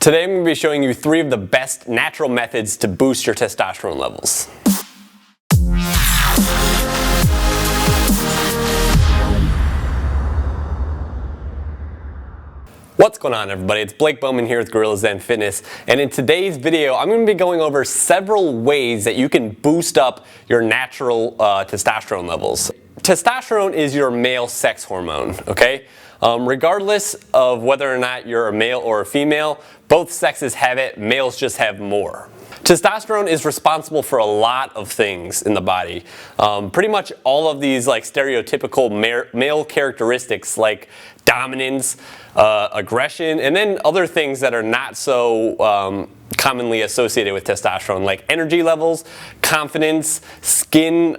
Today I'm going to be showing you 3 of the best natural methods to boost your testosterone levels. What's going on, everybody? It's Blake Bowman here with Gorilla Zen Fitness, and in today's video I'm going to be going over several ways that you can boost up your natural testosterone levels. Testosterone is your male sex hormone, okay? Regardless of whether or not you're a male or a female, both sexes have it, males just have more. Testosterone is responsible for a lot of things in the body. Pretty much all of these like stereotypical male characteristics like dominance, aggression, and then other things that are not so commonly associated with testosterone, like energy levels, confidence, skin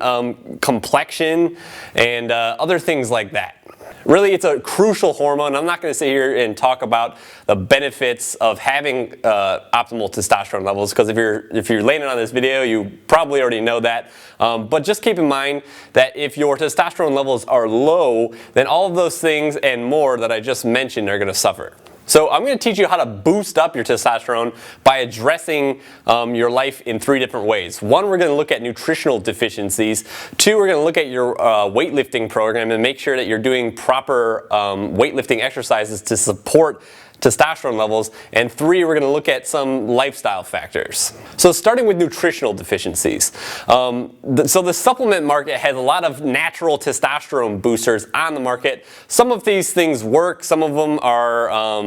complexion, and other things like that. Really, it's a crucial hormone. I'm not going to sit here and talk about the benefits of having optimal testosterone levels, because if you're landing on this video, you probably already know that. But just keep in mind that if your testosterone levels are low, then all of those things and more that I just mentioned are going to suffer. So I'm going to teach you how to boost up your testosterone by addressing your life in 3 different ways. 1, we're going to look at nutritional deficiencies. 2, we're going to look at your weightlifting program and make sure that you're doing proper weightlifting exercises to support testosterone levels. And 3, we're going to look at some lifestyle factors. So starting with nutritional deficiencies. So the supplement market has a lot of natural testosterone boosters on the market. Some of these things work, some of them are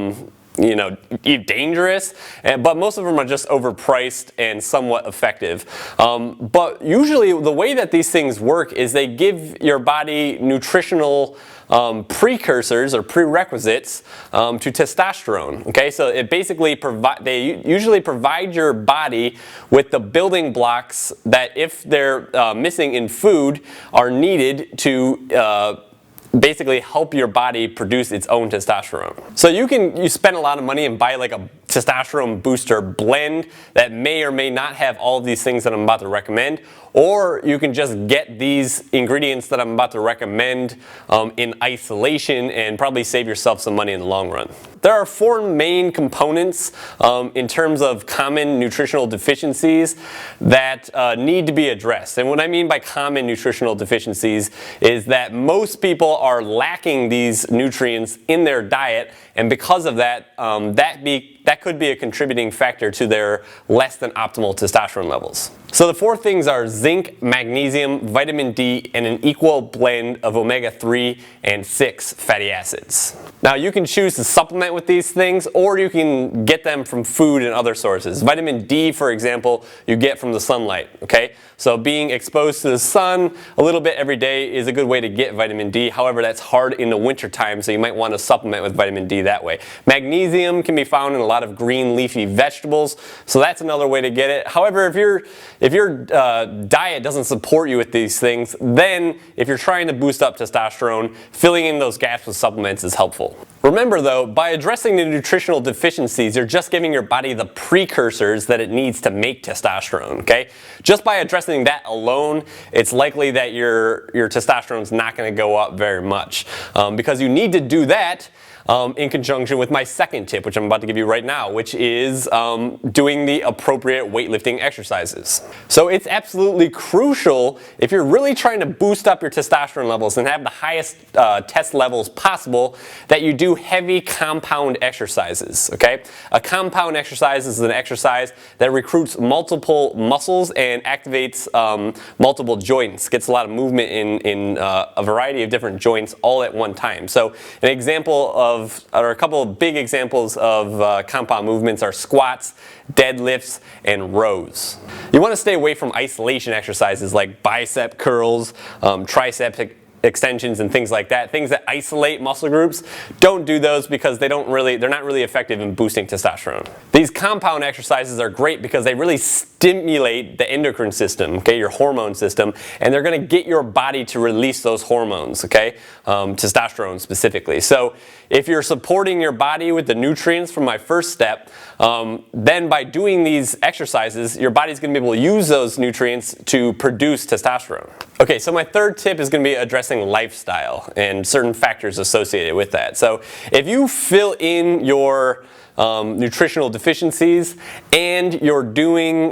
dangerous, but most of them are just overpriced and somewhat effective. But usually the way that these things work is they give your body nutritional precursors or prerequisites to testosterone. Okay, so it basically they usually provide your body with the building blocks that, if they're missing in food, are needed to basically help your body produce its own testosterone. So you spend a lot of money and buy like a testosterone booster blend that may or may not have all of these things that I'm about to recommend, or you can just get these ingredients that I'm about to recommend in isolation and probably save yourself some money in the long run. There are 4 main components in terms of common nutritional deficiencies that need to be addressed. And what I mean by common nutritional deficiencies is that most people are lacking these nutrients in their diet, and because of that, that could be a contributing factor to their less than optimal testosterone levels. So the 4 things are zinc, magnesium, vitamin D, and an equal blend of omega-3 and 6 fatty acids. Now you can choose to supplement with these things, or you can get them from food and other sources. Vitamin D, for example, you get from the sunlight, okay? So being exposed to the sun a little bit every day is a good way to get vitamin D. However, that's hard in the winter time, so you might want to supplement with vitamin D that way. Magnesium can be found in a lot of green leafy vegetables, so that's another way to get it. However, if your diet doesn't support you with these things, then if you're trying to boost up testosterone, filling in those gaps with supplements is helpful. Remember though, by addressing the nutritional deficiencies, you're just giving your body the precursors that it needs to make testosterone, okay? Just by addressing that alone, it's likely that your testosterone is not going to go up very much, because you need to do that in conjunction with my second tip, which I'm about to give you right now, which is doing the appropriate weightlifting exercises. So it's absolutely crucial, if you're really trying to boost up your testosterone levels and have the highest test levels possible, that you do heavy compound exercises, okay? A compound exercise is an exercise that recruits multiple muscles and activates multiple joints, gets a lot of movement in a variety of different joints all at one time. So an example or a couple of big examples of compound movements are squats, deadlifts, and rows. You want to stay away from isolation exercises like bicep curls, tricep extensions, and things like that. Things that isolate muscle groups, don't do those, because they're not really effective in boosting testosterone. These compound exercises are great because they really stimulate the endocrine system, okay, your hormone system, and they're going to get your body to release those hormones, okay, testosterone specifically. So if you're supporting your body with the nutrients from my first step, then by doing these exercises, your body's going to be able to use those nutrients to produce testosterone. Okay, so my third tip is going to be addressing lifestyle and certain factors associated with that. So if you fill in your nutritional deficiencies and you're doing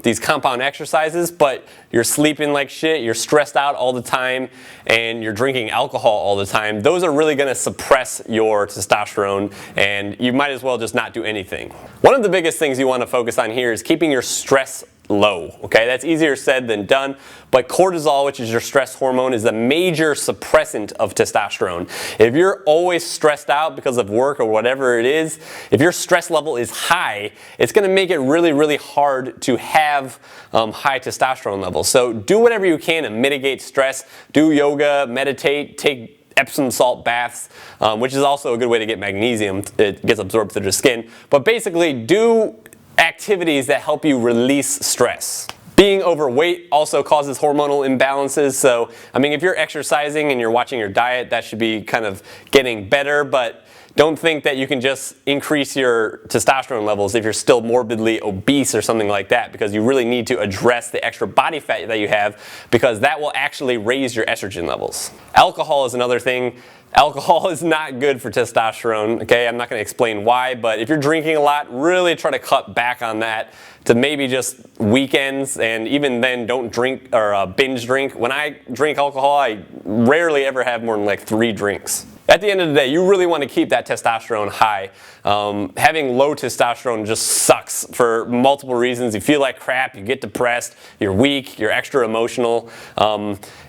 these compound exercises, but you're sleeping like shit, you're stressed out all the time, and you're drinking alcohol all the time, those are really going to suppress your testosterone, and you might as well just not do anything. One of the biggest things you want to focus on here is keeping your stress low. Okay, that's easier said than done, but cortisol, which is your stress hormone, is a major suppressant of testosterone. If you're always stressed out because of work or whatever it is, if your stress level is high, it's going to make it really, really hard to have high testosterone levels. So do whatever you can to mitigate stress. Do yoga, meditate, take Epsom salt baths, which is also a good way to get magnesium. It gets absorbed through the skin. But basically, do activities that help you release stress. Being overweight also causes hormonal imbalances, so I mean if you're exercising and you're watching your diet, that should be kind of getting better, but don't think that you can just increase your testosterone levels if you're still morbidly obese or something like that, because you really need to address the extra body fat that you have, because that will actually raise your estrogen levels. Alcohol is another thing. Alcohol is not good for testosterone, okay? I'm not going to explain why, but if you're drinking a lot, really try to cut back on that to maybe just weekends, and even then don't drink or binge drink. When I drink alcohol, I rarely ever have more than like 3 drinks. At the end of the day, you really want to keep that testosterone high. Having low testosterone just sucks for multiple reasons. You feel like crap, you get depressed, you're weak, you're extra emotional,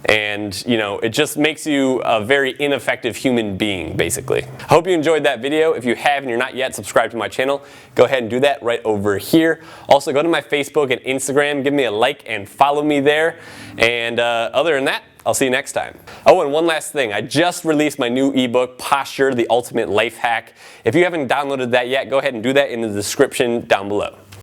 and you know, it just makes you a very ineffective human being, basically. I hope you enjoyed that video. If you have and you're not yet subscribed to my channel, go ahead and do that right over here. Also, go to my Facebook and Instagram, give me a like and follow me there. And other than that, I'll see you next time. Oh, and one last thing. I just released my new ebook, Posture, the Ultimate Life Hack. If you haven't downloaded that yet, go ahead and do that in the description down below.